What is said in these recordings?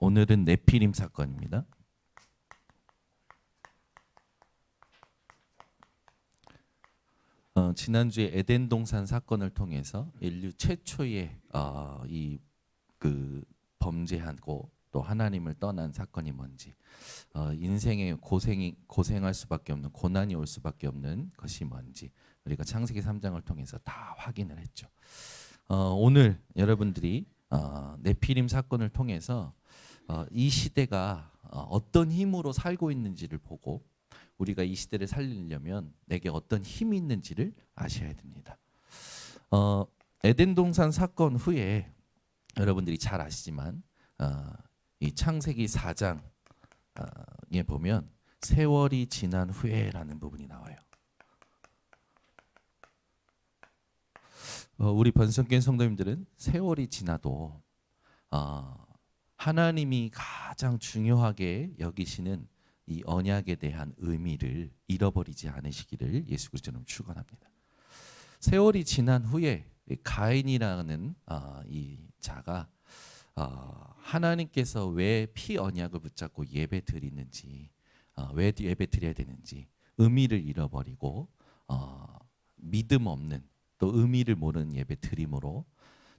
오늘은 네피림 사건입니다. 지난주에 에덴 동산 사건을 통해서 인류 최초의 이 그 범죄하고 또 하나님을 떠난 사건이 뭔지, 인생에 고생할 수밖에 없는, 고난이 올 수밖에 없는 것이 뭔지 우리가 창세기 3장을 통해서 다 확인을 했죠. 오늘 여러분들이 네피림 사건을 통해서 이 시대가 어떤 힘으로 살고 있는지를 보고 우리가 이 시대를 살리려면 내게 어떤 힘이 있는지를 아셔야 됩니다. 에덴 동산 사건 후에 여러분들이 잘 아시지만 이 창세기 4장에 보면 세월이 지난 후에라는 부분이 나와요. 우리 번성교회 성도님들은 세월이 지나도 하나님이 가장 중요하게 여기시는 이 언약에 대한 의미를 잃어버리지 않으시기를 예수 그리스도는 축원합니다. 세월이 지난 후에 가인이라는 이 자가 하나님께서 왜 피 언약을 붙잡고 예배 드리는지, 왜 예배 드려야 되는지 의미를 잃어버리고 믿음 없는, 또 의미를 모르는 예배 드림으로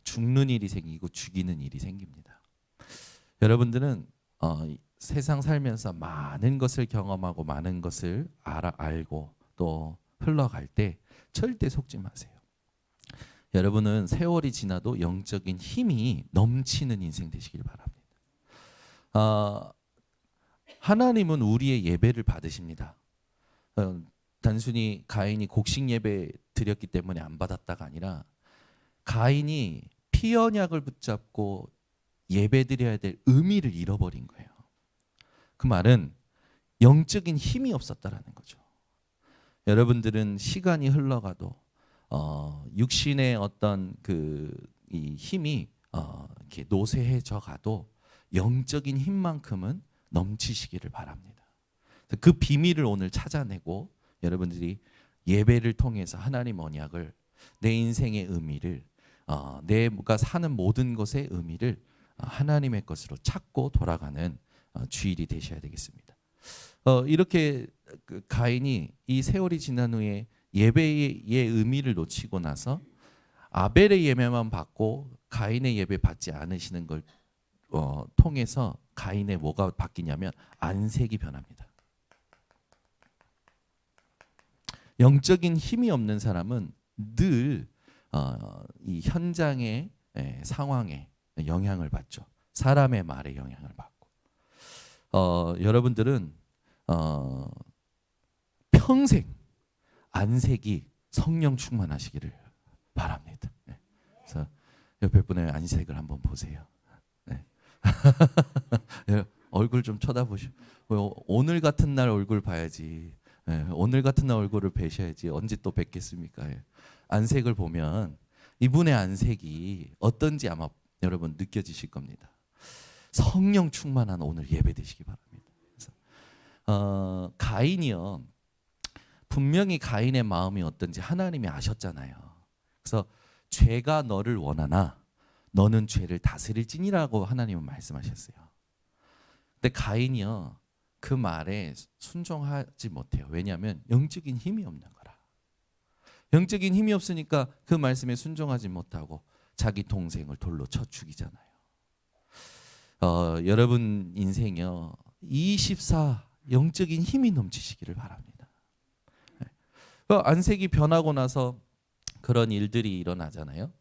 죽는 일이 생기고 죽이는 일이 생깁니다. 여러분들은 세상 살면서 많은 것을 경험하고 많은 것을 알고 또 흘러갈 때 절대 속지 마세요. 여러분은 세월이 지나도 영적인 힘이 넘치는 인생 되시길 바랍니다. 하나님은 우리의 예배를 받으십니다. 단순히 가인이 곡식 예배 드렸기 때문에 안 받았다가 아니라 가인이 피 언약을 붙잡고 예배 드려야 될 의미를 잃어버린 거예요. 그 말은 영적인 힘이 없었다라는 거죠. 여러분들은 시간이 흘러가도 육신의 어떤 이 힘이 이렇게 노쇠해져 가도 영적인 힘만큼은 넘치시기를 바랍니다. 그 비밀을 오늘 찾아내고 여러분들이 예배를 통해서 하나님 언약을, 내 인생의 의미를, 내가 사는 모든 것의 의미를 하나님의 것으로 찾고 돌아가는 주일이 되셔야 되겠습니다. 이렇게 가인이 이 세월이 지난 후에 예배의 의미를 놓치고 나서 아벨의 예배만 받고 가인의 예배 받지 않으시는 걸 통해서 가인의 뭐가 바뀌냐면 안색이 변합니다. 영적인 힘이 없는 사람은 늘 이 현장의 상황에 영향을 받죠. 사람의 말에 영향을 받고 여러분들은 평생 안색이 성령 충만하시기를 바랍니다. 그래서 옆에 분의 안색을 한번 보세요. 네. 얼굴 좀 쳐다보시오. 오늘 같은 날 얼굴 봐야지. 오늘 같은 날 얼굴을 뵈셔야지 언제 또 뵙겠습니까? 안색을 보면 이분의 안색이 어떤지 아마 여러분 느껴지실 겁니다. 성령 충만한 오늘 예배 되시기 바랍니다. 그래서 가인이요, 분명히 가인의 마음이 어떤지 하나님이 아셨잖아요. 그래서 죄가 너를 원하나 너는 죄를 다스릴지니라고 하나님은 말씀하셨어요. 근데 가인이요, 그 말에 순종하지 못해요. 왜냐하면 영적인 힘이 없는 거라. 영적인 힘이 없으니까 그 말씀에 순종하지 못하고 자기 동생을 돌로 쳐 죽이잖아요. 여러분 인생이요, 24 영적인 힘이 넘치시기를 바랍니다. 안색이 변하고 나서 그런 일들이 일어나잖아요.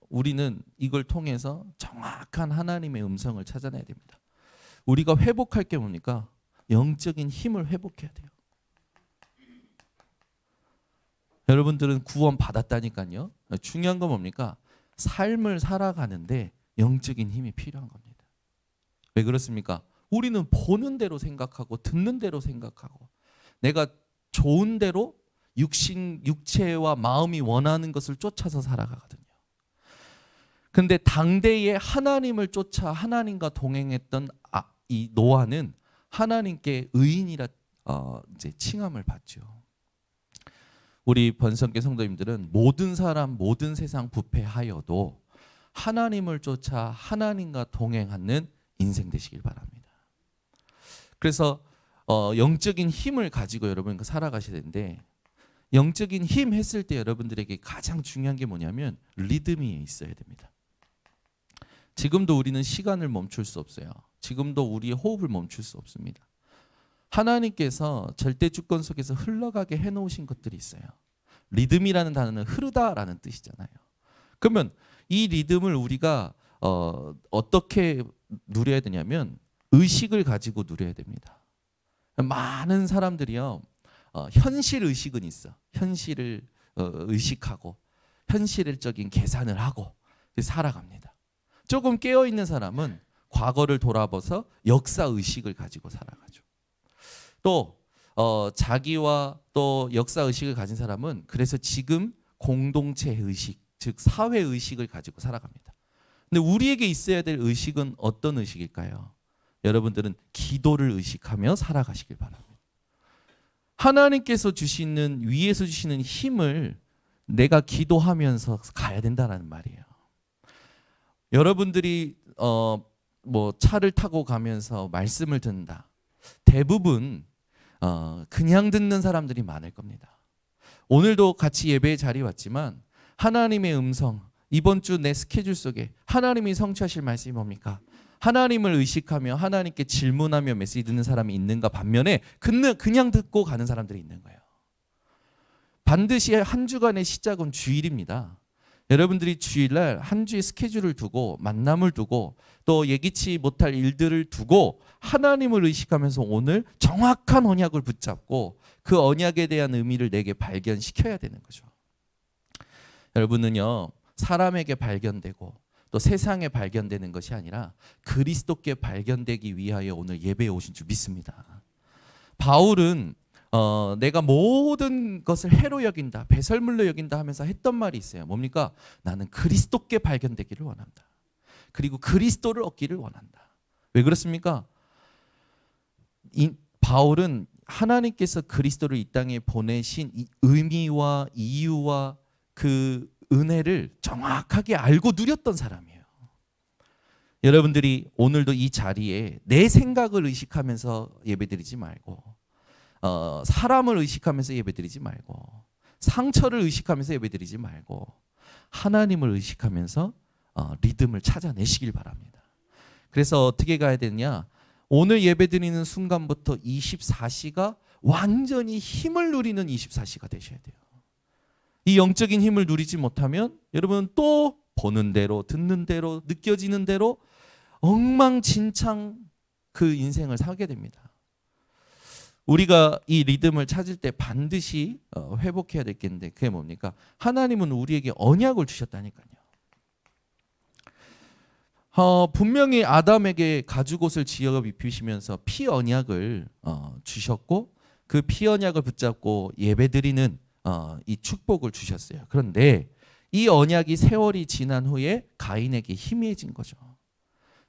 우리는 이걸 통해서 정확한 하나님의 음성을 찾아내야 됩니다. 우리가 회복할 게 뭡니까? 영적인 힘을 회복해야 돼요. 여러분들은 구원 받았다니까요. 중요한 건 뭡니까? 삶을 살아가는데 영적인 힘이 필요한 겁니다. 왜 그렇습니까? 우리는 보는 대로 생각하고 듣는 대로 생각하고 내가 좋은 대로 육체와 마음이 원하는 것을 쫓아서 살아가거든요. 근데 당대에 하나님을 쫓아 하나님과 동행했던 이 노아는 하나님께 의인이라 이제 칭함을 받죠. 우리 번성교 성도님들은 모든 사람, 모든 세상 부패하여도 하나님을 쫓아 하나님과 동행하는 인생 되시길 바랍니다. 그래서 영적인 힘을 가지고 여러분 살아가셔야 되는데, 영적인 힘 했을 때 여러분들에게 가장 중요한 게 뭐냐면 리듬이 있어야 됩니다. 지금도 우리는 시간을 멈출 수 없어요. 지금도 우리의 호흡을 멈출 수 없습니다. 하나님께서 절대 주권 속에서 흘러가게 해놓으신 것들이 있어요. 리듬이라는 단어는 흐르다라는 뜻이잖아요. 그러면 이 리듬을 우리가 어떻게 누려야 되냐면 의식을 가지고 누려야 됩니다. 많은 사람들이요, 현실 의식은 있어. 현실을 의식하고 현실적인 계산을 하고 살아갑니다. 조금 깨어 있는 사람은 과거를 돌아봐서 역사 의식을 가지고 살아가죠. 또 자기와 또 역사 의식을 가진 사람은 그래서 지금 공동체 의식, 즉 사회 의식을 가지고 살아갑니다. 근데 우리에게 있어야 될 의식은 어떤 의식일까요? 여러분들은 기도를 의식하며 살아가시길 바랍니다. 하나님께서 주시는, 위에서 주시는 힘을 내가 기도하면서 가야 된다는 말이에요. 여러분들이 뭐 차를 타고 가면서 말씀을 듣는다. 대부분 그냥 듣는 사람들이 많을 겁니다. 오늘도 같이 예배의 자리에 왔지만 하나님의 음성, 이번 주 내 스케줄 속에 하나님이 성취하실 말씀이 뭡니까? 하나님을 의식하며 하나님께 질문하며 메시지 듣는 사람이 있는가 반면에 그냥 듣고 가는 사람들이 있는 거예요. 반드시 한 주간의 시작은 주일입니다. 여러분들이 주일날 한 주의 스케줄을 두고 만남을 두고 또 예기치 못할 일들을 두고 하나님을 의식하면서 오늘 정확한 언약을 붙잡고 그 언약에 대한 의미를 내게 발견시켜야 되는 거죠. 여러분은요, 사람에게 발견되고 또 세상에 발견되는 것이 아니라 그리스도께 발견되기 위하여 오늘 예배에 오신 줄 믿습니다. 바울은 내가 모든 것을 해로 여긴다, 배설물로 여긴다 하면서 했던 말이 있어요. 뭡니까? 나는 그리스도께 발견되기를 원한다. 그리고 그리스도를 얻기를 원한다. 왜 그렇습니까? 바울은 하나님께서 그리스도를 이 땅에 보내신 이 의미와 이유와 그 은혜를 정확하게 알고 누렸던 사람이에요. 여러분들이 오늘도 이 자리에 내 생각을 의식하면서 예배드리지 말고 사람을 의식하면서 예배드리지 말고 상처를 의식하면서 예배드리지 말고 하나님을 의식하면서 리듬을 찾아내시길 바랍니다. 그래서 어떻게 가야 되느냐? 오늘 예배드리는 순간부터 24시가 완전히 힘을 누리는 24시가 되셔야 돼요. 이 영적인 힘을 누리지 못하면 여러분 또 보는 대로 듣는 대로 느껴지는 대로 엉망진창 그 인생을 살게 됩니다. 우리가 이 리듬을 찾을 때 반드시 회복해야 될 게 있는데 그게 뭡니까? 하나님은 우리에게 언약을 주셨다니까요. 분명히 아담에게 가죽옷을 지어 입히시면서 피 언약을 주셨고 그 피 언약을 붙잡고 예배드리는 이 축복을 주셨어요. 그런데 이 언약이 세월이 지난 후에 가인에게 희미해진 거죠.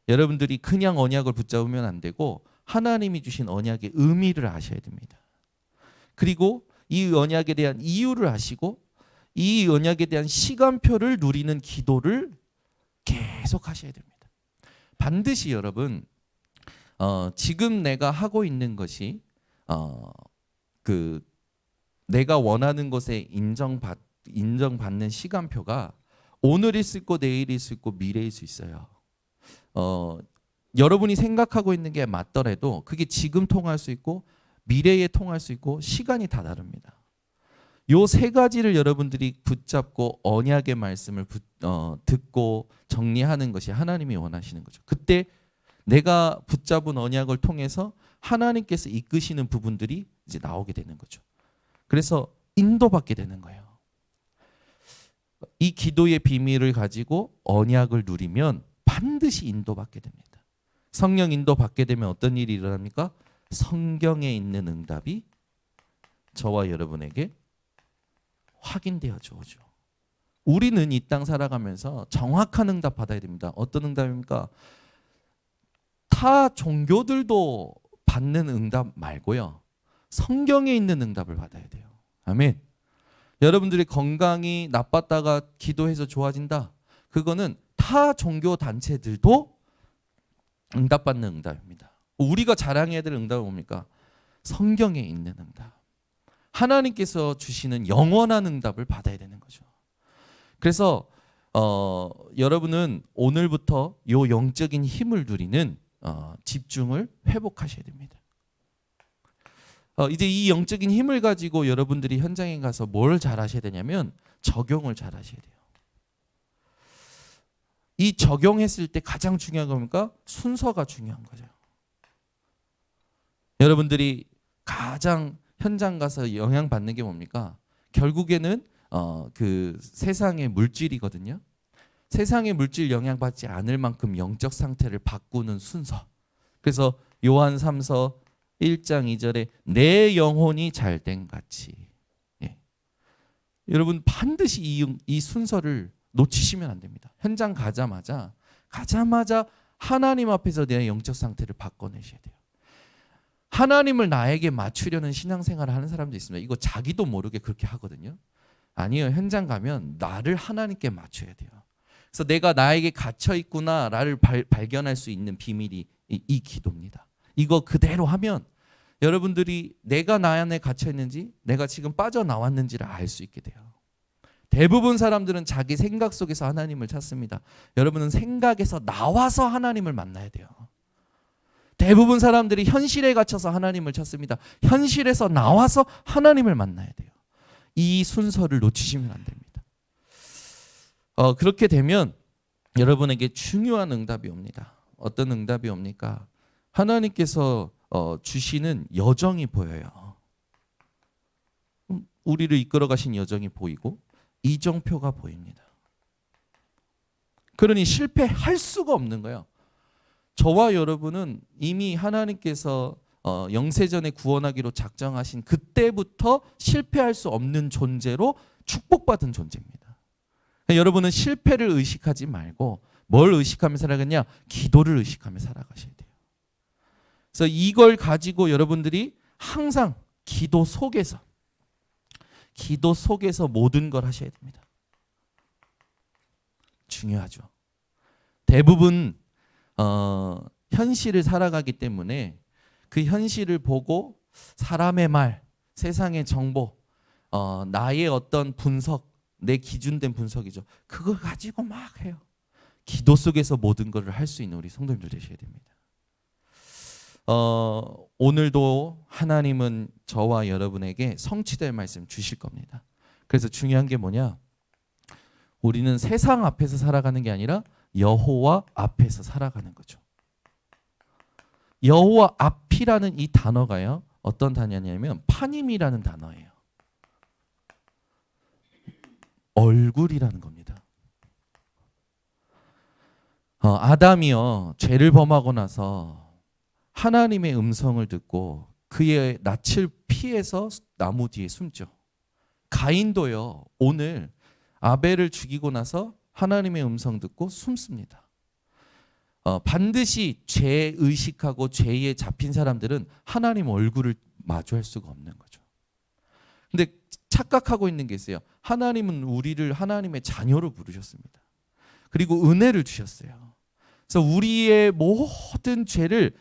여러분들이 그냥 언약을 붙잡으면 안 되고 하나님이 주신 언약의 의미를 아셔야 됩니다. 그리고 이 언약에 대한 이유를 아시고 이 언약에 대한 시간표를 누리는 기도를 계속 하셔야 됩니다. 반드시 여러분 지금 내가 하고 있는 것이 그 내가 원하는 것에 인정받는 시간표가 오늘일 수 있고 내일일 수 있고 미래일 수 있어요. 여러분이 생각하고 있는 게 맞더라도 그게 지금 통할 수 있고 미래에 통할 수 있고 시간이 다 다릅니다. 요 세 가지를 여러분들이 붙잡고 언약의 말씀을 듣고 정리하는 것이 하나님이 원하시는 거죠. 그때 내가 붙잡은 언약을 통해서 하나님께서 이끄시는 부분들이 이제 나오게 되는 거죠. 그래서 인도받게 되는 거예요. 이 기도의 비밀을 가지고 언약을 누리면 반드시 인도받게 됩니다. 성령 인도받게 되면 어떤 일이 일어납니까? 성경에 있는 응답이 저와 여러분에게 확인되어져 오죠. 우리는 이 땅 살아가면서 정확한 응답 받아야 됩니다. 어떤 응답입니까? 타 종교들도 받는 응답 말고요. 성경에 있는 응답을 받아야 돼요. 아멘. 여러분들이 건강이 나빴다가 기도해서 좋아진다. 그거는 타 종교 단체들도 응답받는 응답입니다. 우리가 자랑해야 될 응답은 뭡니까? 성경에 있는 응답. 하나님께서 주시는 영원한 응답을 받아야 되는 거죠. 그래서 여러분은 오늘부터 요 영적인 힘을 누리는 집중을 회복하셔야 됩니다. 이제 이 영적인 힘을 가지고 여러분들이 현장에 가서 뭘 잘하셔야 되냐면 적용을 잘하셔야 돼요. 이 적용했을 때 가장 중요한 겁니까? 순서가 중요한 거죠. 여러분들이 가장 현장 가서 영향받는 게 뭡니까? 결국에는 그 세상의 물질이거든요. 세상의 물질 영향받지 않을 만큼 영적 상태를 바꾸는 순서. 그래서 요한 3서 1장 2절에 내 영혼이 잘된 같이. 예. 여러분 반드시 이 순서를 놓치시면 안 됩니다. 현장 가자마자 하나님 앞에서 내 영적 상태를 바꿔내셔야 돼요. 하나님을 나에게 맞추려는 신앙생활을 하는 사람도 있습니다. 이거 자기도 모르게 그렇게 하거든요. 아니요. 현장 가면 나를 하나님께 맞춰야 돼요. 그래서 내가 나에게 갇혀 있구나를 발견할 수 있는 비밀이 이 기도입니다. 이거 그대로 하면 여러분들이 내가 나 안에 갇혀 있는지 내가 지금 빠져나왔는지를 알 수 있게 돼요. 대부분 사람들은 자기 생각 속에서 하나님을 찾습니다. 여러분은 생각에서 나와서 하나님을 만나야 돼요. 대부분 사람들이 현실에 갇혀서 하나님을 찾습니다. 현실에서 나와서 하나님을 만나야 돼요. 이 순서를 놓치시면 안 됩니다. 그렇게 되면 여러분에게 중요한 응답이 옵니다. 어떤 응답이 옵니까? 하나님께서 주시는 여정이 보여요. 우리를 이끌어 가신 여정이 보이고 이정표가 보입니다. 그러니 실패할 수가 없는 거예요. 저와 여러분은 이미 하나님께서 영세전에 구원하기로 작정하신 그때부터 실패할 수 없는 존재로 축복받은 존재입니다. 여러분은 실패를 의식하지 말고 뭘 의식하며 살아가냐? 기도를 의식하며 살아가셔야 돼요. 그래서 이걸 가지고 여러분들이 항상 기도 속에서 모든 걸 하셔야 됩니다. 중요하죠. 대부분 현실을 살아가기 때문에 그 현실을 보고 사람의 말, 세상의 정보, 나의 어떤 분석, 내 기준된 분석이죠. 그걸 가지고 막 해요. 기도 속에서 모든 것을 할 수 있는 우리 성도님들 되셔야 됩니다. 오늘도 하나님은 저와 여러분에게 성취될 말씀 주실 겁니다. 그래서 중요한 게 뭐냐? 우리는 세상 앞에서 살아가는 게 아니라 여호와 앞에서 살아가는 거죠. 여호와 앞이라는 이 단어가요. 어떤 단어냐면 파님이라는 단어예요. 얼굴이라는 겁니다. 아담이요. 죄를 범하고 나서 하나님의 음성을 듣고 그의 낯을 피해서 나무 뒤에 숨죠. 가인도요. 오늘 아벨을 죽이고 나서 하나님의 음성 듣고 숨습니다. 반드시 죄 의식하고 죄에 잡힌 사람들은 하나님 얼굴을 마주할 수가 없는 거죠. 근데 착각하고 있는 게 있어요. 하나님은 우리를 하나님의 자녀로 부르셨습니다. 그리고 은혜를 주셨어요. 그래서 우리의 모든 죄를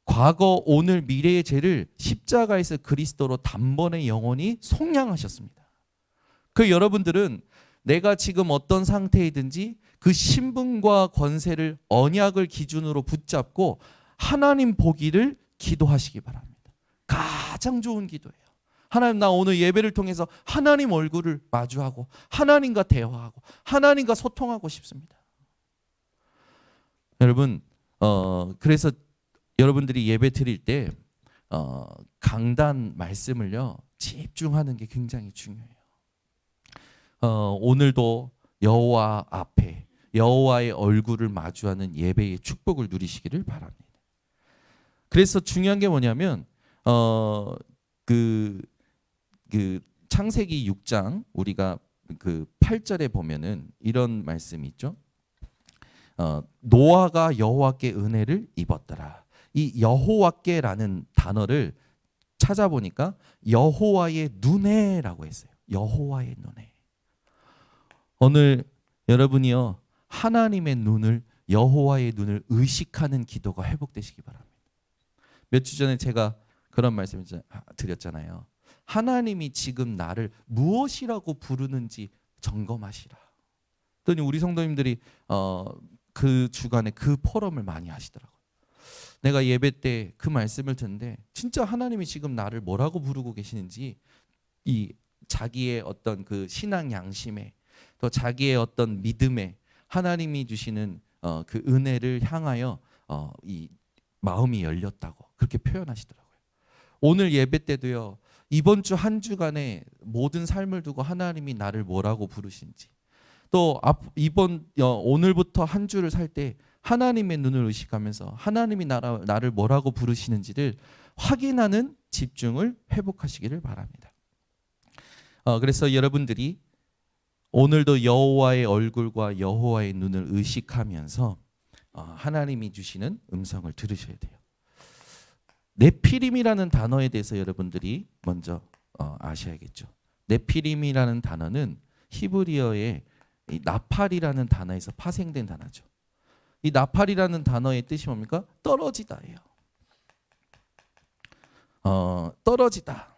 과거, 오늘, 미래의 죄를 십자가에서 그리스도로 단번에 영원히 속량하셨습니다. 그 여러분들은 내가 지금 어떤 상태이든지 그 신분과 권세를 언약을 기준으로 붙잡고 하나님 보기를 기도하시기 바랍니다. 가장 좋은 기도예요. 하나님, 나 오늘 예배를 통해서 하나님 얼굴을 마주하고 하나님과 대화하고 하나님과 소통하고 싶습니다. 여러분, 그래서 여러분들이 예배 드릴 때 강단 말씀을요 집중하는 게 굉장히 중요해요. 오늘도 여호와 앞에 여호와의 얼굴을 마주하는 예배의 축복을 누리시기를 바랍니다. 그래서 중요한 게 뭐냐면 그 창세기 6장 우리가 그 8절에 보면은 이런 말씀이 있죠. 노아가 여호와께 은혜를 입었더라. 이 여호와께라는 단어를 찾아보니까 여호와의 눈에라고 했어요. 여호와의 눈에. 오늘 여러분이요 하나님의 눈을 여호와의 눈을 의식하는 기도가 회복되시기 바랍니다. 몇 주 전에 제가 그런 말씀을 드렸잖아요. 하나님이 지금 나를 무엇이라고 부르는지 점검하시라. 그랬더니 우리 성도님들이 그 주간에 그 포럼을 많이 하시더라고요. 내가 예배 때 그 말씀을 듣는데 진짜 하나님이 지금 나를 뭐라고 부르고 계시는지 이 자기의 어떤 그 신앙 양심에 또 자기의 어떤 믿음에 하나님이 주시는 그 은혜를 향하여 이 마음이 열렸다고 그렇게 표현하시더라고요. 오늘 예배 때도요. 이번 주 한 주간의 모든 삶을 두고 하나님이 나를 뭐라고 부르신지 또 오늘부터 한 주를 살 때 하나님의 눈을 의식하면서 하나님이 나를 뭐라고 부르시는지를 확인하는 집중을 회복하시기를 바랍니다. 그래서 여러분들이 오늘도 여호와의 얼굴과 여호와의 눈을 의식하면서 하나님이 주시는 음성을 들으셔야 돼요. 네피림이라는 단어에 대해서 여러분들이 먼저 아셔야겠죠. 네피림이라는 단어는 히브리어의 이 나팔이라는 단어에서 파생된 단어죠. 이 나팔이라는 단어의 뜻이 뭡니까? 떨어지다예요. 떨어지다.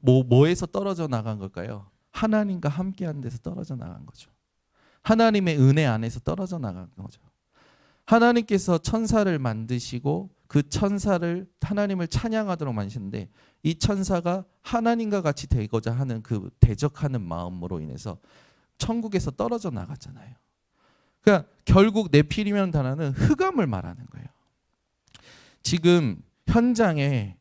뭐에서 떨어져 나간 걸까요? 하나님과 함께하는 데서 떨어져 나간 거죠. 하나님의 은혜 안에서 떨어져 나간 거죠. 하나님께서 천사를 만드시고 그 천사를 하나님을 찬양하도록 만드셨는데 이 천사가 하나님과 같이 되고자 하는 그 대적하는 마음으로 인해서 천국에서 떨어져 나갔잖아요. 그러니까 결국 네피림이라는 단어는 흑암을 말하는 거예요. 지금 현장에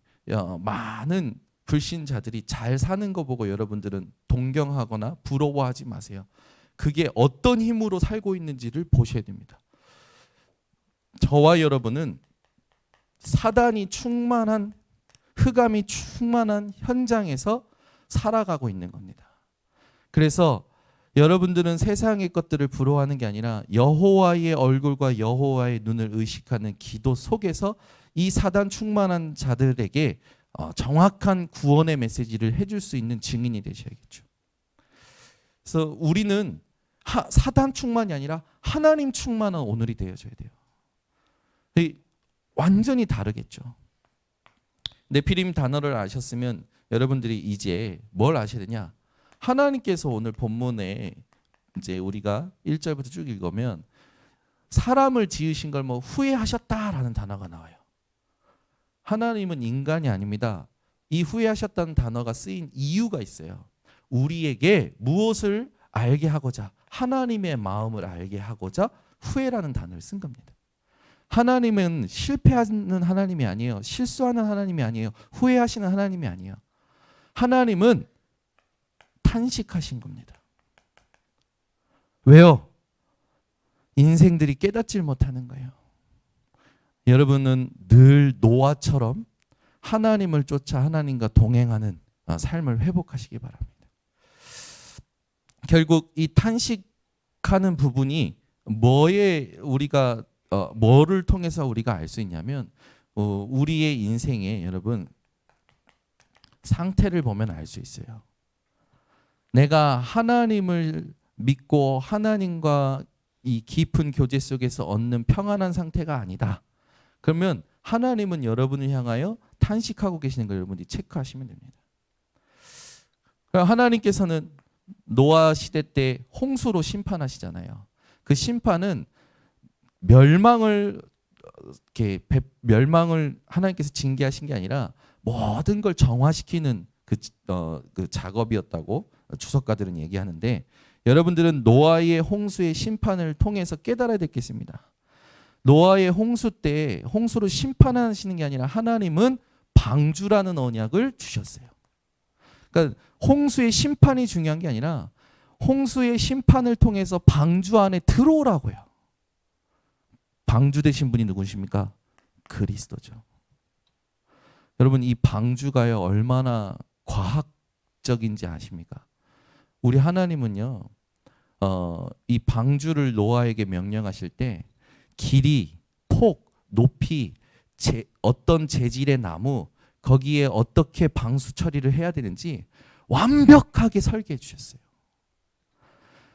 많은 불신자들이 잘 사는 거 보고 여러분들은 동경하거나 부러워하지 마세요. 그게 어떤 힘으로 살고 있는지를 보셔야 됩니다. 저와 여러분은 사단이 충만한 흑암이 충만한 현장에서 살아가고 있는 겁니다. 그래서 여러분들은 세상의 것들을 부러워하는 게 아니라 여호와의 얼굴과 여호와의 눈을 의식하는 기도 속에서 이 사단 충만한 자들에게 정확한 구원의 메시지를 해줄 수 있는 증인이 되셔야겠죠. 그래서 우리는 사단 충만이 아니라 하나님 충만한 오늘이 되어져야 돼요. 완전히 다르겠죠. 네피림 단어를 아셨으면 여러분들이 이제 뭘 아셔야 되냐? 하나님께서 오늘 본문에 이제 우리가 1절부터 쭉 읽으면 사람을 지으신 걸 뭐 후회하셨다라는 단어가 나와요. 하나님은 인간이 아닙니다. 이 후회하셨다는 단어가 쓰인 이유가 있어요. 우리에게 무엇을 알게 하고자 하나님의 마음을 알게 하고자 후회라는 단어를 쓴 겁니다. 하나님은 실패하는 하나님이 아니에요. 실수하는 하나님이 아니에요. 후회하시는 하나님이 아니에요. 하나님은 탄식하신 겁니다. 왜요? 인생들이 깨닫질 못하는 거예요. 여러분은 늘 노아처럼 하나님을 쫓아 하나님과 동행하는 삶을 회복하시기 바랍니다. 결국 이 탄식하는 부분이 뭐를 통해서 우리가 알 수 있냐면 우리의 인생에 여러분 상태를 보면 알 수 있어요. 내가 하나님을 믿고 하나님과 이 깊은 교제 속에서 얻는 평안한 상태가 아니다. 그러면 하나님은 여러분을 향하여 탄식하고 계시는 걸 여러분이 체크하시면 됩니다. 하나님께서는 노아 시대 때 홍수로 심판하시잖아요. 그 심판은 멸망을 하나님께서 징계하신 게 아니라 모든 걸 정화시키는 그 작업이었다고 주석가들은 얘기하는데 여러분들은 노아의 홍수의 심판을 통해서 깨달아야 될 게 있습니다. 노아의 홍수 때 홍수로 심판하시는 게 아니라 하나님은 방주라는 언약을 주셨어요. 그러니까 홍수의 심판이 중요한 게 아니라 홍수의 심판을 통해서 방주 안에 들어오라고요. 방주 되신 분이 누구십니까? 그리스도죠. 여러분 이 방주가요 얼마나 과학적인지 아십니까? 우리 하나님은요 이 방주를 노아에게 명령하실 때 길이, 폭, 높이, 어떤 재질의 나무 거기에 어떻게 방수 처리를 해야 되는지 완벽하게 설계해 주셨어요.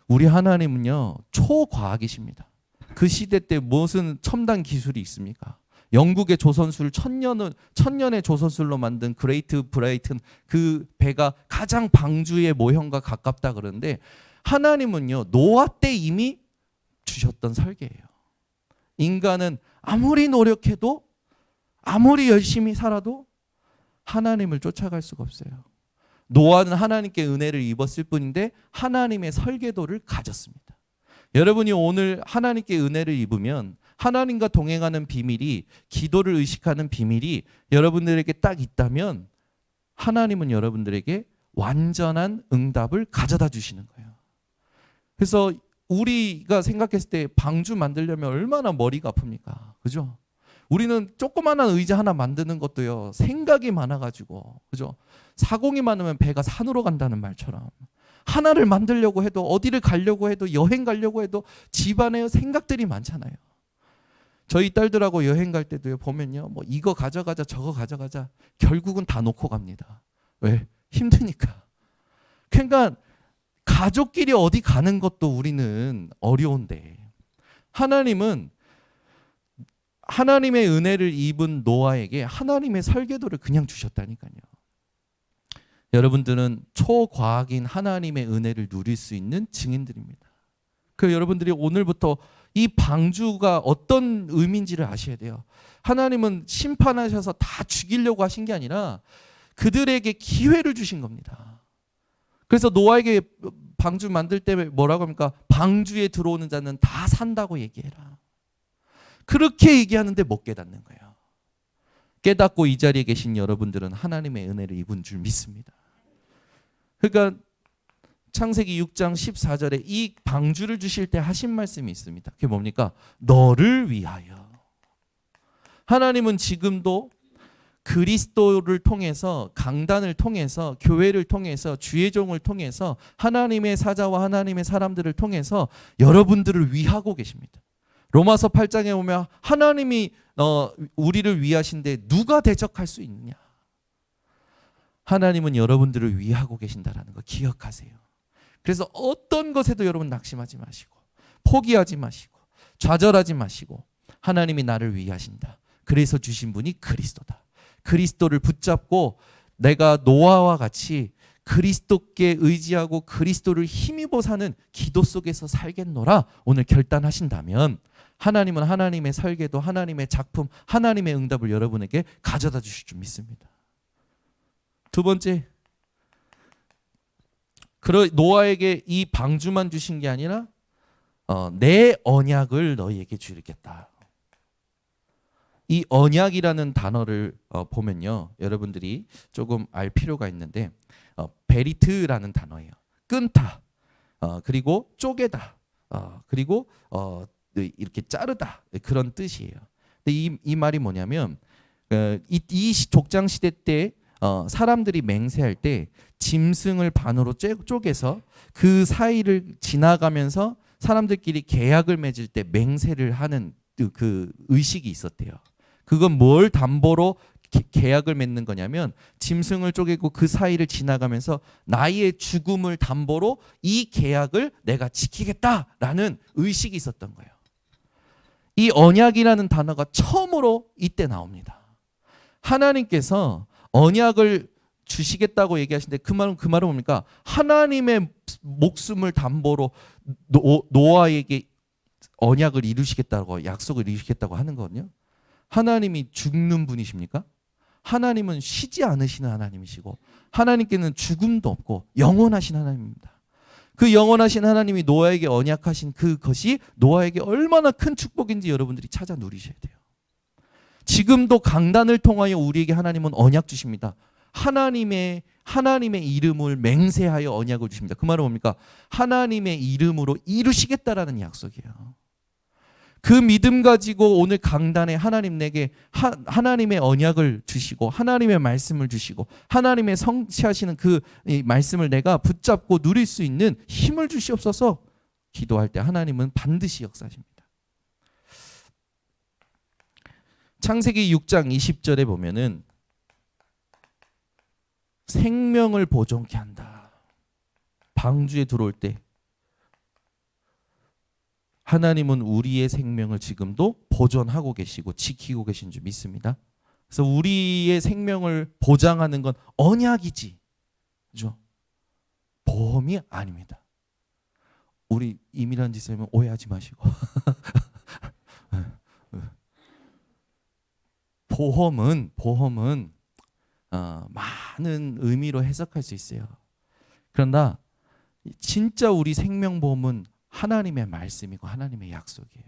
우리 하나님은요 초과학이십니다. 그 시대 때 무슨 첨단 기술이 있습니까? 영국의 조선술 천년의 조선술로 만든 그레이트 브라이튼 그 배가 가장 방주의 모형과 가깝다 그러는데 하나님은요 노아 때 이미 주셨던 설계예요. 인간은 아무리 노력해도 아무리 열심히 살아도 하나님을 쫓아갈 수가 없어요. 노아는 하나님께 은혜를 입었을 뿐인데 하나님의 설계도를 가졌습니다. 여러분이 오늘 하나님께 은혜를 입으면 하나님과 동행하는 비밀이 기도를 의식하는 비밀이 여러분들에게 딱 있다면 하나님은 여러분들에게 완전한 응답을 가져다 주시는 거예요. 그래서 우리가 생각했을 때 방주 만들려면 얼마나 머리가 아픕니까? 그죠? 우리는 조그마한 의자 하나 만드는 것도요 생각이 많아가지고 그죠? 사공이 많으면 배가 산으로 간다는 말처럼 하나를 만들려고 해도 어디를 가려고 해도 여행 가려고 해도 집안에 생각들이 많잖아요. 저희 딸들하고 여행 갈 때도요 보면요 뭐 이거 가져가자 저거 가져가자 결국은 다 놓고 갑니다. 왜? 힘드니까. 그러니까 가족끼리 어디 가는 것도 우리는 어려운데 하나님은 하나님의 은혜를 입은 노아에게 하나님의 설계도를 그냥 주셨다니까요. 여러분들은 초과학인 하나님의 은혜를 누릴 수 있는 증인들입니다. 그 여러분들이 오늘부터 이 방주가 어떤 의미인지를 아셔야 돼요. 하나님은 심판하셔서 다 죽이려고 하신 게 아니라 그들에게 기회를 주신 겁니다. 그래서 노아에게 방주 만들 때 뭐라고 합니까? 방주에 들어오는 자는 다 산다고 얘기해라. 그렇게 얘기하는데 못 깨닫는 거예요. 깨닫고 이 자리에 계신 여러분들은 하나님의 은혜를 입은 줄 믿습니다. 그러니까 창세기 6장 14절에 이 방주를 주실 때 하신 말씀이 있습니다. 그게 뭡니까? 너를 위하여. 하나님은 지금도 그리스도를 통해서 강단을 통해서 교회를 통해서 주의 종을 통해서 하나님의 사자와 하나님의 사람들을 통해서 여러분들을 위하고 계십니다. 로마서 8장에 보면 하나님이 우리를 위하신데 누가 대적할 수 있느냐? 하나님은 여러분들을 위하고 계신다라는 거 기억하세요. 그래서 어떤 것에도 여러분 낙심하지 마시고 포기하지 마시고 좌절하지 마시고 하나님이 나를 위하신다. 그래서 주신 분이 그리스도다. 그리스도를 붙잡고 내가 노아와 같이 그리스도께 의지하고 그리스도를 힘입어 사는 기도 속에서 살겠노라 오늘 결단하신다면 하나님은 하나님의 설계도 하나님의 작품 하나님의 응답을 여러분에게 가져다 주실 줄 믿습니다. 두 번째, 노아에게 이 방주만 주신 게 아니라 내 언약을 너희에게 주겠다. 이 언약이라는 단어를 보면요 여러분들이 조금 알 필요가 있는데 베리트라는 단어예요. 끊다, 그리고 쪼개다, 그리고 이렇게 자르다 그런 뜻이에요. 근데 이 말이 뭐냐면 이 족장 시대 때 사람들이 맹세할 때 짐승을 반으로 쪼개서 그 사이를 지나가면서 사람들끼리 계약을 맺을 때 맹세를 하는 그 의식이 있었대요. 그건 뭘 담보로 계약을 맺는 거냐면 짐승을 쪼개고 그 사이를 지나가면서 나의 죽음을 담보로 이 계약을 내가 지키겠다라는 의식이 있었던 거예요. 이 언약이라는 단어가 처음으로 이때 나옵니다. 하나님께서 언약을 주시겠다고 얘기하시는데 그 말은 뭡니까? 하나님의 목숨을 담보로 노아에게 언약을 이루시겠다고 약속을 이루시겠다고 하는 거거든요. 하나님이 죽는 분이십니까? 하나님은 쉬지 않으시는 하나님이시고 하나님께는 죽음도 없고 영원하신 하나님입니다. 그 영원하신 하나님이 노아에게 언약하신 그것이 노아에게 얼마나 큰 축복인지 여러분들이 찾아 누리셔야 돼요. 지금도 강단을 통하여 우리에게 하나님은 언약 주십니다. 하나님의 이름을 맹세하여 언약을 주십니다. 그 말은 뭡니까? 하나님의 이름으로 이루시겠다라는 약속이에요. 그 믿음 가지고 오늘 강단에 하나님 내게 하나님의 언약을 주시고 하나님의 말씀을 주시고 하나님의 성취하시는 그 말씀을 내가 붙잡고 누릴 수 있는 힘을 주시옵소서 기도할 때 하나님은 반드시 역사하십니다. 창세기 6장 20절에 보면은 생명을 보존케 한다. 방주에 들어올 때 하나님은 우리의 생명을 지금도 보존하고 계시고 지키고 계신 줄 믿습니다. 그래서 우리의 생명을 보장하는 건 언약이지, 그죠? 보험이 아닙니다. 우리 이미란 지사님은 오해하지 마시고 보험은 많은 의미로 해석할 수 있어요. 그러나 진짜 우리 생명보험은 하나님의 말씀이고 하나님의 약속이에요.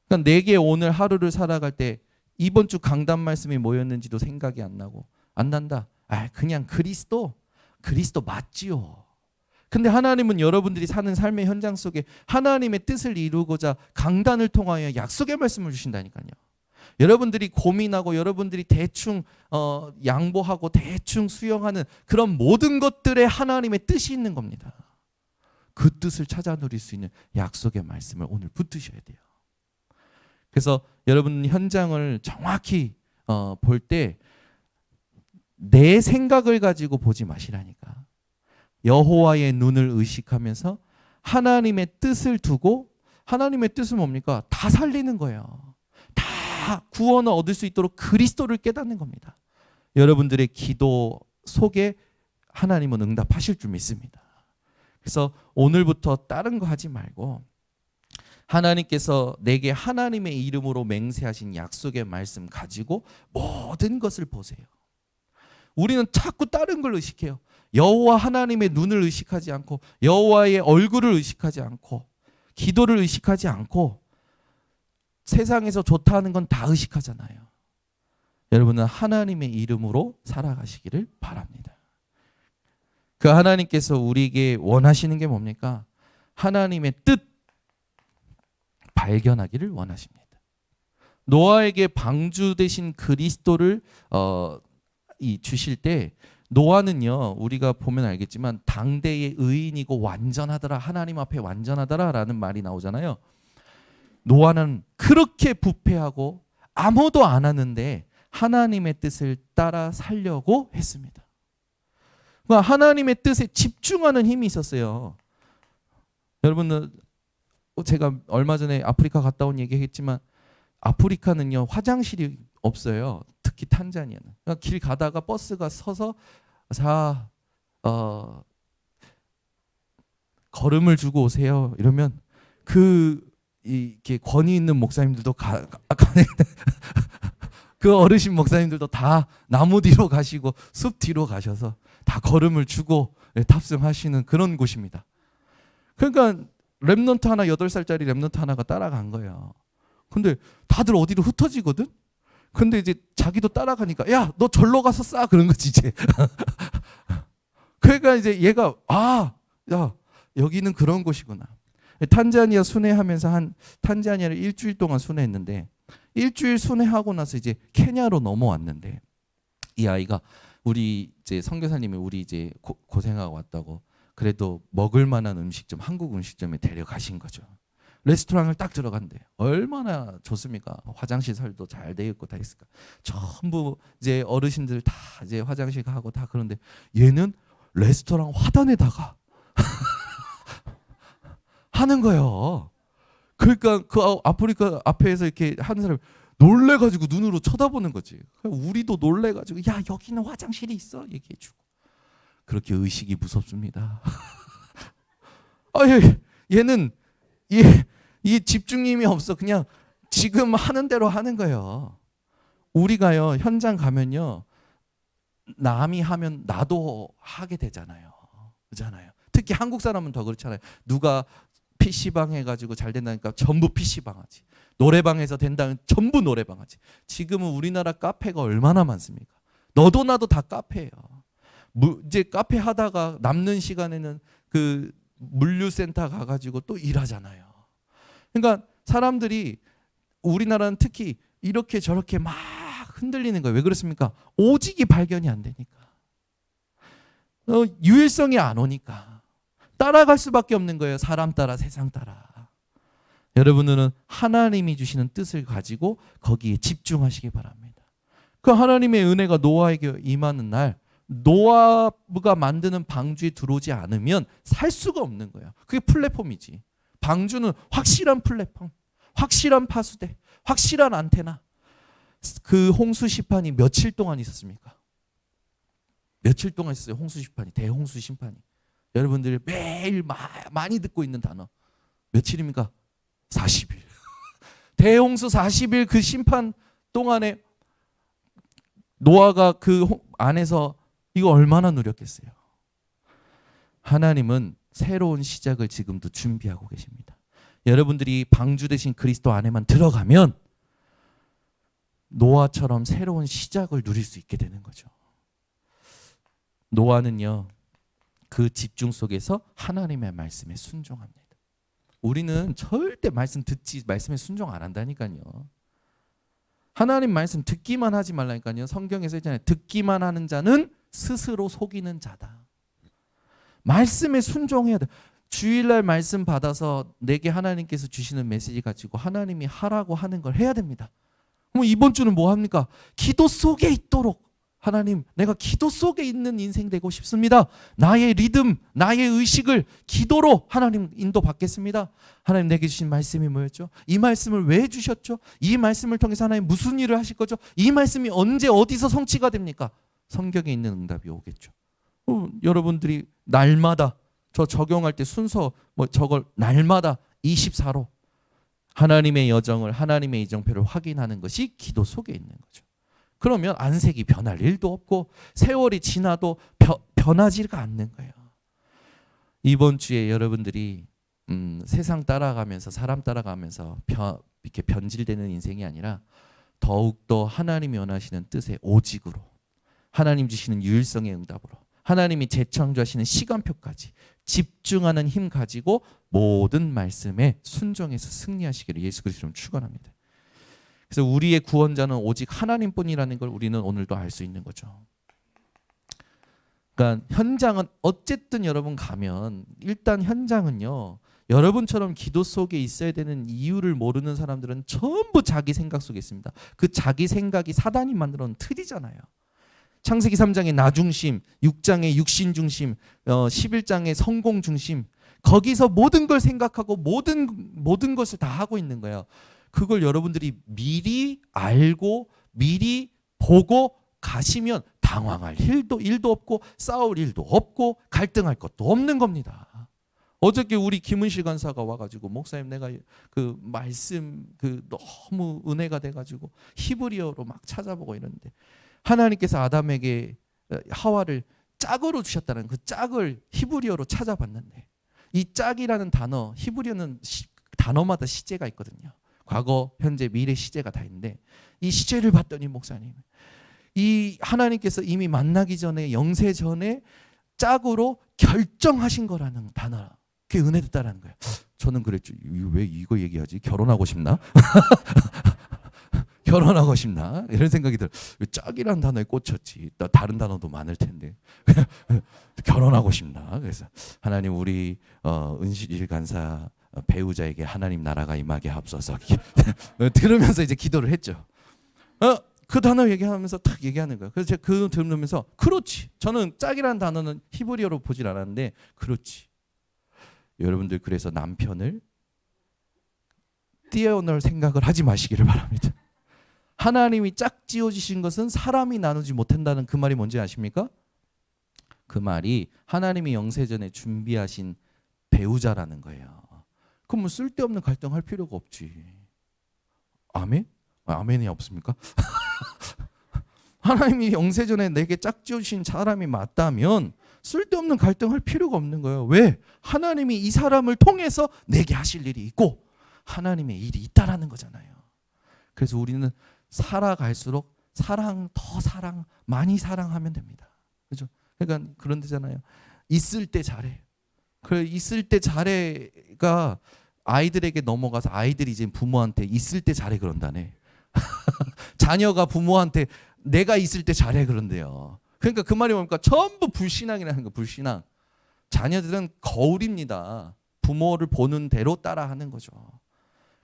그러니까 내게 오늘 하루를 살아갈 때 이번 주 강단 말씀이 뭐였는지도 생각이 안 나고 안 난다. 그냥 그리스도 맞지요. 근데 하나님은 여러분들이 사는 삶의 현장 속에 하나님의 뜻을 이루고자 강단을 통하여 약속의 말씀을 주신다니까요. 여러분들이 고민하고 여러분들이 대충 양보하고 대충 수용하는 그런 모든 것들에 하나님의 뜻이 있는 겁니다. 그 뜻을 찾아 누릴 수 있는 약속의 말씀을 오늘 붙드셔야 돼요. 그래서 여러분 현장을 정확히 볼 때 내 생각을 가지고 보지 마시라니까. 여호와의 눈을 의식하면서 하나님의 뜻을 두고, 하나님의 뜻은 뭡니까? 다 살리는 거예요. 다 구원을 얻을 수 있도록 그리스도를 깨닫는 겁니다. 여러분들의 기도 속에 하나님은 응답하실 줄 믿습니다. 그래서 오늘부터 다른 거 하지 말고 하나님께서 내게 하나님의 이름으로 맹세하신 약속의 말씀 가지고 모든 것을 보세요. 우리는 자꾸 다른 걸 의식해요. 여호와 하나님의 눈을 의식하지 않고 여호와의 얼굴을 의식하지 않고 기도를 의식하지 않고 세상에서 좋다 하는 건 다 의식하잖아요. 여러분은 하나님의 이름으로 살아가시기를 바랍니다. 그 하나님께서 우리에게 원하시는 게 뭡니까? 하나님의 뜻 발견하기를 원하십니다. 노아에게 방주 되신 그리스도를 주실 때 노아는요, 우리가 보면 알겠지만 당대의 의인이고 완전하더라, 하나님 앞에 완전하더라 라는 말이 나오잖아요. 노아는 그렇게 부패하고 아무도 안 하는데 하나님의 뜻을 따라 살려고 했습니다. 그러니까 하나님의 뜻에 집중하는 힘이 있었어요. 여러분은 제가 얼마 전에 아프리카 갔다 온 얘기했지만 아프리카는요 화장실이 없어요. 특히 탄자니아는. 그러니까 길 가다가 버스가 서서 걸음을 주고 오세요. 이러면 이렇게 권위 있는 목사님들도 그 어르신 목사님들도 다 나무 뒤로 가시고 숲 뒤로 가셔서 다 걸음을 주고 탑승하시는 그런 곳입니다. 그러니까 랩넌트 하나 8살짜리 랩넌트 하나가 따라간 거예요. 근데 다들 어디로 흩어지거든? 근데 이제 자기도 따라가니까 야, 너 절로 가서 싸 그런 거지 이제. 그러니까 이제 얘가 야, 여기는 그런 곳이구나. 탄자니아 순회하면서 탄자니아를 일주일 동안 순회했는데 일주일 순회하고 나서 이제 케냐로 넘어왔는데 이 아이가 우리 이제 선교사님이 우리 이제 고생하고 왔다고 그래도 먹을 만한 음식점, 한국 음식점에 데려가신 거죠. 레스토랑을 딱 들어간대. 얼마나 좋습니까? 화장실 설도 잘 돼 있고 다 있을까. 전부 이제 어르신들 다 이제 화장실 가고 다 그런데 얘는 레스토랑 화단에다가 하는 거예요. 그러니까 그 아프리카 앞에서 이렇게 하는 사람이 놀래가지고 눈으로 쳐다보는 거지. 우리도 놀래가지고 야, 여기는 화장실이 있어 얘기해주고. 그렇게 의식이 무섭습니다. 얘는 이 집중력이 없어. 그냥 지금 하는 대로 하는 거예요. 우리가요 현장 가면요 남이 하면 나도 하게 되잖아요. 그렇잖아요. 특히 한국 사람은 더 그렇잖아요. 누가 PC방 해가지고 잘 된다니까 전부 PC방 하지. 노래방에서 된다면 전부 노래방 하지. 지금은 우리나라 카페가 얼마나 많습니까? 너도 나도 다 카페예요. 이제 카페 하다가 남는 시간에는 그 물류센터 가가지고 또 일하잖아요. 그러니까 사람들이 우리나라는 특히 이렇게 저렇게 막 흔들리는 거예요. 왜 그렇습니까? 오직이 발견이 안 되니까. 유일성이 안 오니까. 따라갈 수밖에 없는 거예요. 사람 따라 세상 따라. 여러분들은 하나님이 주시는 뜻을 가지고 거기에 집중하시기 바랍니다. 그 하나님의 은혜가 노아에게 임하는 날 노아가 만드는 방주에 들어오지 않으면 살 수가 없는 거예요. 그게 플랫폼이지. 방주는 확실한 플랫폼, 확실한 파수대, 확실한 안테나. 그 홍수 심판이 며칠 동안 있었습니까? 며칠 동안 있었어요. 홍수 심판이, 대홍수 심판이. 여러분들이 매일 많이 듣고 있는 단어 며칠입니까? 40일. 대홍수 40일 그 심판 동안에 노아가 그 안에서 이거 얼마나 누렸겠어요. 하나님은 새로운 시작을 지금도 준비하고 계십니다. 여러분들이 방주 대신 그리스도 안에만 들어가면 노아처럼 새로운 시작을 누릴 수 있게 되는 거죠. 노아는요, 그 집중 속에서 하나님의 말씀에 순종합니다. 우리는 절대 말씀 듣지, 말씀에 순종 안 한다니까요. 하나님 말씀 듣기만 하지 말라니까요. 성경에서 있잖아요. 듣기만 하는 자는 스스로 속이는 자다. 말씀에 순종해야 돼. 주일날 말씀 받아서 내게 하나님께서 주시는 메시지 가지고 하나님이 하라고 하는 걸 해야 됩니다. 그럼 이번 주는 뭐 합니까? 기도 속에 있도록. 하나님, 내가 기도 속에 있는 인생 되고 싶습니다. 나의 리듬, 나의 의식을 기도로 하나님 인도받겠습니다. 하나님 내게 주신 말씀이 뭐였죠? 이 말씀을 왜 주셨죠? 이 말씀을 통해서 하나님 무슨 일을 하실 거죠? 이 말씀이 언제 어디서 성취가 됩니까? 성경에 있는 응답이 오겠죠. 여러분들이 날마다 저 적용할 때 순서 저걸 날마다 24로 하나님의 여정을, 하나님의 이정표를 확인하는 것이 기도 속에 있는 거죠. 그러면 안색이 변할 일도 없고 세월이 지나도 변하지가 않는 거예요. 이번 주에 여러분들이 세상 따라가면서, 사람 따라가면서 이렇게 변질되는 인생이 아니라 더욱더 하나님이 원하시는 뜻의 오직으로, 하나님 주시는 유일성의 응답으로, 하나님이 재창조하시는 시간표까지 집중하는 힘 가지고 모든 말씀에 순종해서 승리하시기를 예수 그리스도로 축원합니다. 그래서 우리의 구원자는 오직 하나님뿐이라는 걸 우리는 오늘도 알 수 있는 거죠. 그러니까 현장은 어쨌든 여러분 가면 일단 현장은요, 여러분처럼 기도 속에 있어야 되는 이유를 모르는 사람들은 전부 자기 생각 속에 있습니다. 그 자기 생각이 사단이 만들어 놓은 틀이잖아요. 창세기 3장의 나 중심, 6장의 육신 중심, 11장의 성공 중심, 거기서 모든 걸 생각하고 모든 것을 다 하고 있는 거예요. 그걸 여러분들이 미리 알고 미리 보고 가시면 당황할 일도 없고 싸울 일도 없고 갈등할 것도 없는 겁니다. 어저께 우리 김은실 간사가 와가지고 목사님 내가 그 말씀 너무 은혜가 돼가지고 히브리어로 막 찾아보고 이러는데 하나님께서 아담에게 하와를 짝으로 주셨다는 그 짝을 히브리어로 찾아봤는데 이 짝이라는 단어 히브리어는 단어마다 시제가 있거든요. 과거, 현재, 미래 시제가 다 있는데 이 시제를 봤더니 목사님 이 하나님께서 이미 만나기 전에 영세 전에 짝으로 결정하신 거라는 단어 그게 은혜됐다라는 거예요. 저는 그랬죠. 왜 이거 얘기하지? 결혼하고 싶나? 결혼하고 싶나? 이런 생각이 들어요. 짝이라는 단어에 꽂혔지. 다른 단어도 많을 텐데 결혼하고 싶나? 그래서 하나님 우리 은실 간사 배우자에게 하나님 나라가 임하게 하옵소서. 들으면서 이제 기도를 했죠. 그 단어 얘기하면서 탁 얘기하는 거예요. 그래서 제가 그 들으면서 그렇지. 저는 짝이라는 단어는 히브리어로 보질 않았는데 그렇지. 여러분들 그래서 남편을 띄어넣을 생각을 하지 마시기를 바랍니다. 하나님이 짝 지어주신 것은 사람이 나누지 못한다는 그 말이 뭔지 아십니까? 그 말이 하나님이 영세전에 준비하신 배우자라는 거예요. 그럼 뭐 쓸데없는 갈등할 필요가 없지. 아멘? 아멘이 없습니까? 하나님이 영세전에 내게 짝지어주신 사람이 맞다면 쓸데없는 갈등할 필요가 없는 거예요. 왜? 하나님이 이 사람을 통해서 내게 하실 일이 있고 하나님의 일이 있다라는 거잖아요. 그래서 우리는 살아갈수록 더 사랑, 많이 사랑하면 됩니다. 그죠? 그러니까 그런 데잖아요. 있을 때 잘해. 그 있을 때 잘해가 아이들에게 넘어가서 아이들이 이제 부모한테 있을 때 잘해 그런다네. 자녀가 부모한테 내가 있을 때 잘해 그런대요. 그러니까 그 말이 뭡니까? 전부 불신앙이라는 거. 불신앙. 자녀들은 거울입니다. 부모를 보는 대로 따라하는 거죠.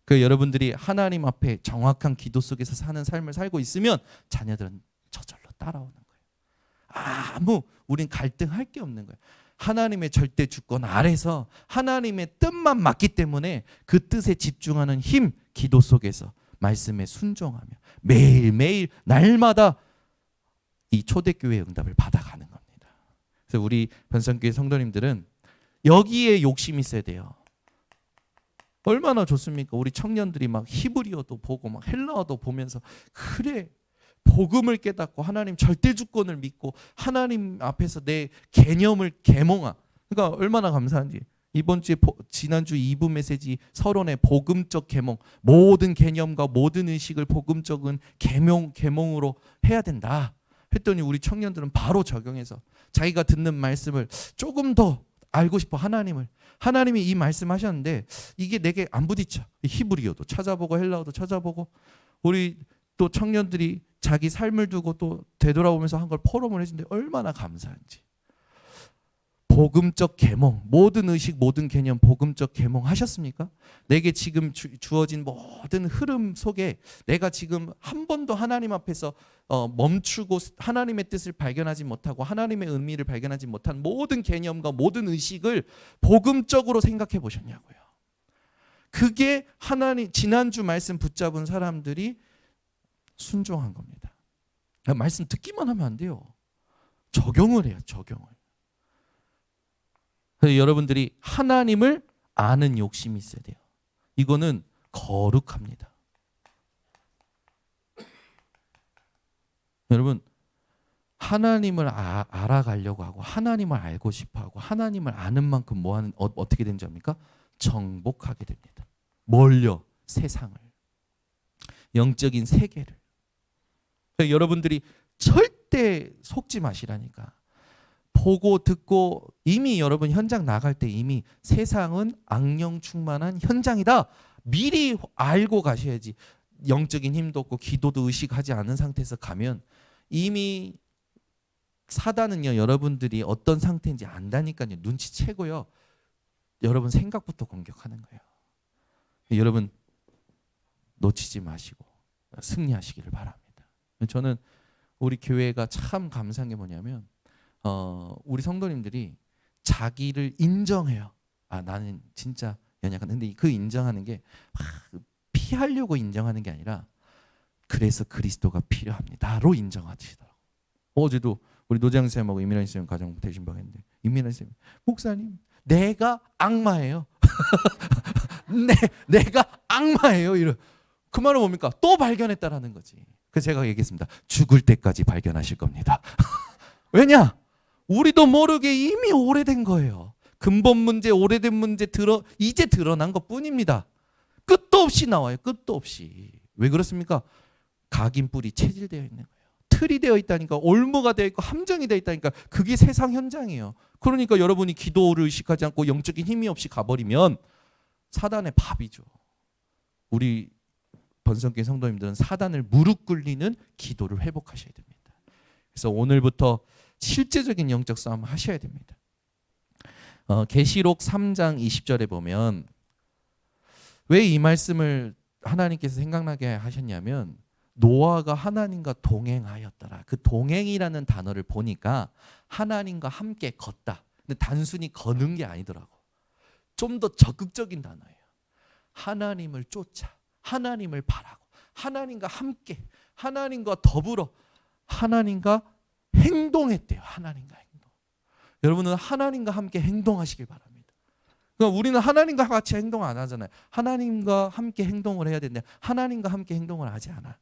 그 여러분들이 하나님 앞에 정확한 기도 속에서 사는 삶을 살고 있으면 자녀들은 저절로 따라오는 거예요. 우린 갈등할 게 없는 거예요. 하나님의 절대 주권 아래서 하나님의 뜻만 맞기 때문에 그 뜻에 집중하는 힘, 기도 속에서 말씀에 순종하며 매일매일 날마다 이 초대교회의 응답을 받아가는 겁니다. 그래서 우리 변산교회 성도님들은 여기에 욕심이 있어야 돼요. 얼마나 좋습니까? 우리 청년들이 막 히브리어도 보고 막 헬라어도 보면서 그래 복음을 깨닫고 하나님 절대 주권을 믿고 하나님 앞에서 내 개념을 계몽하. 그러니까 얼마나 감사한지. 이번 주에 지난주 2부 메시지 서론의 복음적 계몽, 모든 개념과 모든 의식을 복음적인 계몽으로 해야 된다 했더니 우리 청년들은 바로 적용해서 자기가 듣는 말씀을 조금 더 알고 싶어. 하나님이 이 말씀하셨는데 이게 내게 안 부딪혀. 히브리어도 찾아보고 헬라어도 찾아보고 우리 또 청년들이 자기 삶을 두고 또 되돌아오면서 한 걸 포럼을 해주는데 얼마나 감사한지. 복음적 계몽, 모든 의식, 모든 개념 복음적 계몽 하셨습니까? 내게 지금 주어진 모든 흐름 속에 내가 지금 한 번도 하나님 앞에서 멈추고 하나님의 뜻을 발견하지 못하고 하나님의 의미를 발견하지 못한 모든 개념과 모든 의식을 복음적으로 생각해 보셨냐고요. 그게 지난주 말씀 붙잡은 사람들이 순종한 겁니다. 말씀 듣기만 하면 안 돼요. 적용을 해요. 적용을. 그래서 여러분들이 하나님을 아는 욕심이 있어야 돼요. 이거는 거룩합니다. 여러분 하나님을 알아가려고 하고 하나님을 알고 싶어하고 하나님을 아는 만큼 뭐하는 어떻게 된 점입니까? 정복하게 됩니다. 뭘요? 세상을. 영적인 세계를. 여러분들이 절대 속지 마시라니까. 보고 듣고 이미 여러분 현장 나갈 때 이미 세상은 악령 충만한 현장이다. 미리 알고 가셔야지. 영적인 힘도 없고 기도도 의식하지 않은 상태에서 가면 이미 사단은요 여러분들이 어떤 상태인지 안다니까요. 눈치채고요. 여러분 생각부터 공격하는 거예요. 여러분 놓치지 마시고 승리하시기를 바랍니다. 저는 우리 교회가 참 감사한 게 뭐냐면 우리 성도님들이 자기를 인정해요. 나는 진짜 연약한. 근데 그 인정하는 게 피하려고 인정하는 게 아니라 그래서 그리스도가 필요합니다로 인정하시더라고. 어제도 우리 노재영 쌤하고 이민환 쌤 가정 대신방 했는데 이민환 쌤 목사님 내가 악마예요. 내가 악마예요. 그 말은 뭡니까? 또 발견했다라는 거지. 그래서 제가 얘기했습니다. 죽을 때까지 발견하실 겁니다. 왜냐? 우리도 모르게 이미 오래된 거예요. 근본 문제, 오래된 문제 이제 드러난 것뿐입니다. 끝도 없이 나와요. 끝도 없이. 왜 그렇습니까? 각인 뿔이 체질되어 있는 거예요. 틀이 되어 있다니까. 올무가 되어 있고 함정이 되어 있다니까. 그게 세상 현장이에요. 그러니까 여러분이 기도를 의식하지 않고 영적인 힘이 없이 가버리면 사단의 밥이죠. 우리 번성교회 성도님들은 사단을 무릎 꿇리는 기도를 회복하셔야 됩니다. 그래서 오늘부터 실제적인 영적 싸움 하셔야 됩니다. 계시록 3장 20절에 보면 왜 이 말씀을 하나님께서 생각나게 하셨냐면 노아가 하나님과 동행하였더라. 그 동행이라는 단어를 보니까 하나님과 함께 걷다. 근데 단순히 걷는 게 아니더라고. 좀 더 적극적인 단어예요. 하나님을 쫓아, 하나님을 바라고, 하나님과 함께, 하나님과 더불어, 하나님과 행동했대요. 하나님과 행동. 여러분은 하나님과 함께 행동하시길 바랍니다. 그러니까 우리는 하나님과 같이 행동 안 하잖아요. 하나님과 함께 행동을 해야 되는데 하나님과 함께 행동을 하지 않아.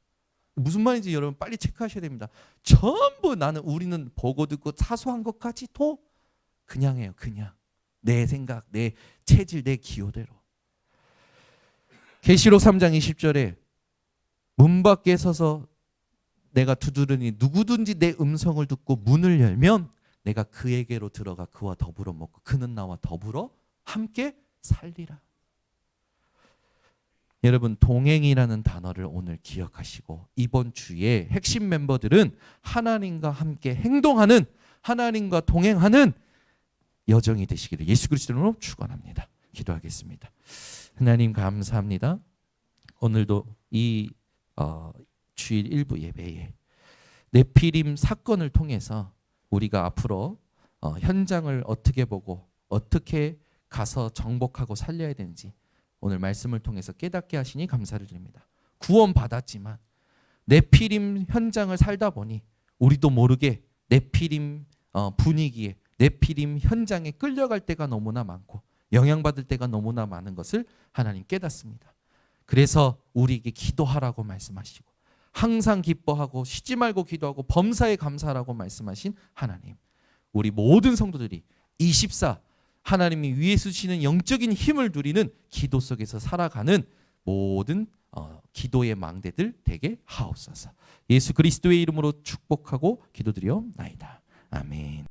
무슨 말인지 여러분 빨리 체크하셔야 됩니다. 전부 우리는 보고 듣고 사소한 것까지도 그냥 해요. 그냥. 내 생각, 내 체질, 내 기호대로. 계시록 3장 20절에 문 밖에 서서 내가 두드리니 누구든지 내 음성을 듣고 문을 열면 내가 그에게로 들어가 그와 더불어 먹고 그는 나와 더불어 함께 살리라. 여러분 동행이라는 단어를 오늘 기억하시고 이번 주에 핵심 멤버들은 하나님과 함께 행동하는 하나님과 동행하는 여정이 되시기를 예수 그리스도로 축원합니다. 기도하겠습니다. 하나님 감사합니다. 오늘도 이 주일 일부 예배에 네피림 사건을 통해서 우리가 앞으로 현장을 어떻게 보고 어떻게 가서 정복하고 살려야 되는지 오늘 말씀을 통해서 깨닫게 하시니 감사를 드립니다. 구원 받았지만 네피림 현장을 살다 보니 우리도 모르게 네피림 분위기에 네피림 현장에 끌려갈 때가 너무나 많고 영향받을 때가 너무나 많은 것을 하나님 깨닫습니다. 그래서 우리에게 기도하라고 말씀하시고 항상 기뻐하고 쉬지 말고 기도하고 범사에 감사하라고 말씀하신 하나님, 우리 모든 성도들이 24 하나님이 위에 주시는 영적인 힘을 누리는 기도 속에서 살아가는 모든 기도의 망대들 되게 하옵소서. 예수 그리스도의 이름으로 축복하고 기도드리옵나이다. 아멘.